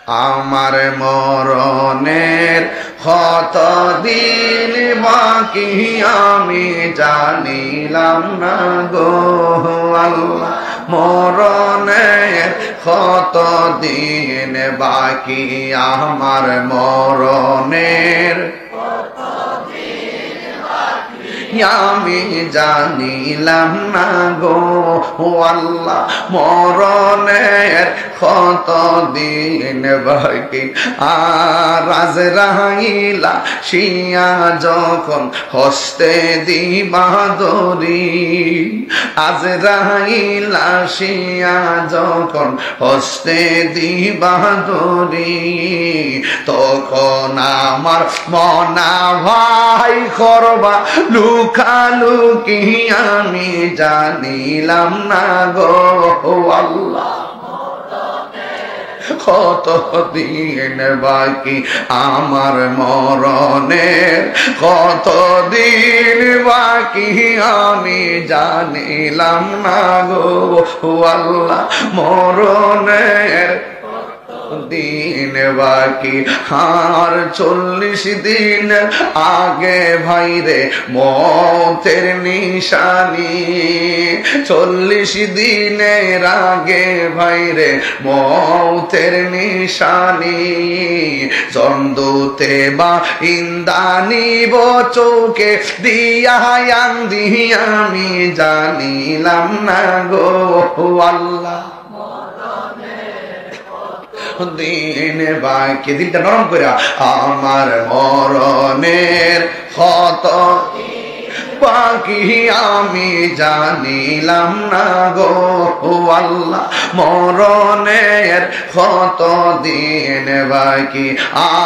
আমার মরণের কত দিন বাকি আমি জানিলাম না গো আল্লাহ, মরণের কত দিন বাকি আমার মরণের আমি জানিলাম না গো আল্লাহ, মরণের কত দিন বাকি। আর আজরাইলা শিয়া যখন হস্তে দিবা দরি, আজরাইলা শিয়া যখন হস্তে দিবা দরি, তখন আমার মনা ভাই করবা লুকালুকি আমি জানিলাম না গো আল্লাহ, কত দিন বাকি আমার মরণের কত দিন বাকি আমি জানিলাম না গো আল্লাহ, মরণের দিন বাকি। আর 40 দিন আগে ভাইরে মতের নিশানি, 40 দিনের আগে ভাইরে মতের নিশানি, চন্দুতে বা ইন্দানিব চৌকে দিয়া আন্দি আমি জানিলাম না গো আল্লাহ, দিন বাকি। দিনটা নরম করে আমার মরণের কত বাকি আমি জানিলাম না গো আল্লাহ, মরণের কত দিন বাকি।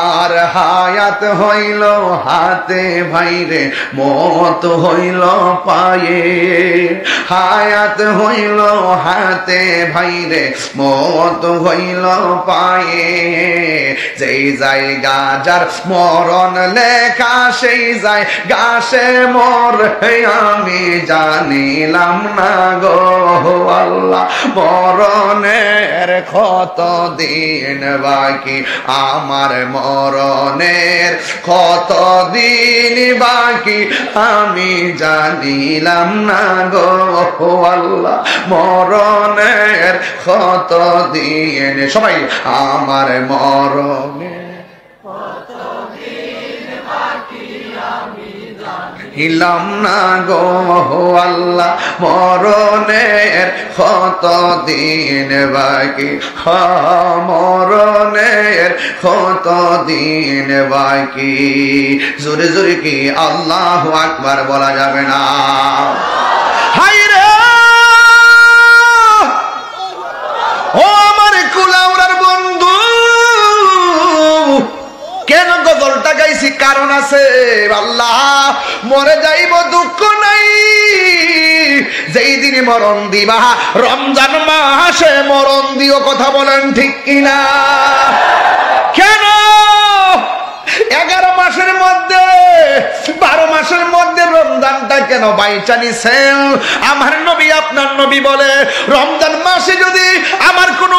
আর হায়াত হইল হাতে ভাইরে মত হইল পায়ে, হায়াত হইল হাতে ভাইরে মত হইল পায়ে, যেই জায়গা যার মরণ লেখা সেই জায়গা সে মর আমি জানিলাম না গো আল্লাহ, মরণের কত দিন বাকি আমার মরণের কত দিন বাকি আমি জানিলাম না গো আল্লাহ, মরণের কত দিন, সবাই আমার মরণের জানিলাম না গো আল্লাহ, মরণের কত দিন বাকি, মরণের কত দিন বাকি। জোরে জোরে কি আল্লাহু আকবার বলা যাবে না? হায় রে ও আমার কুলাউড়ার বন্ধু, কেন গজলটা গাইছি? কারণ আছে। আল্লাহ মরে যাইব দুঃখ নাই, যেই দিনে মরণ দিবা রমজান মাসে মরণ দিও, কথা বলেন ঠিক কিনা? কেন 11 মাসের মধ্যে 12 মাসের মধ্যে রমজানটা কেন বাইচা নিছেন? আমার নবী আপনার নবী বলে রমজান মাসে যদি আমার কোন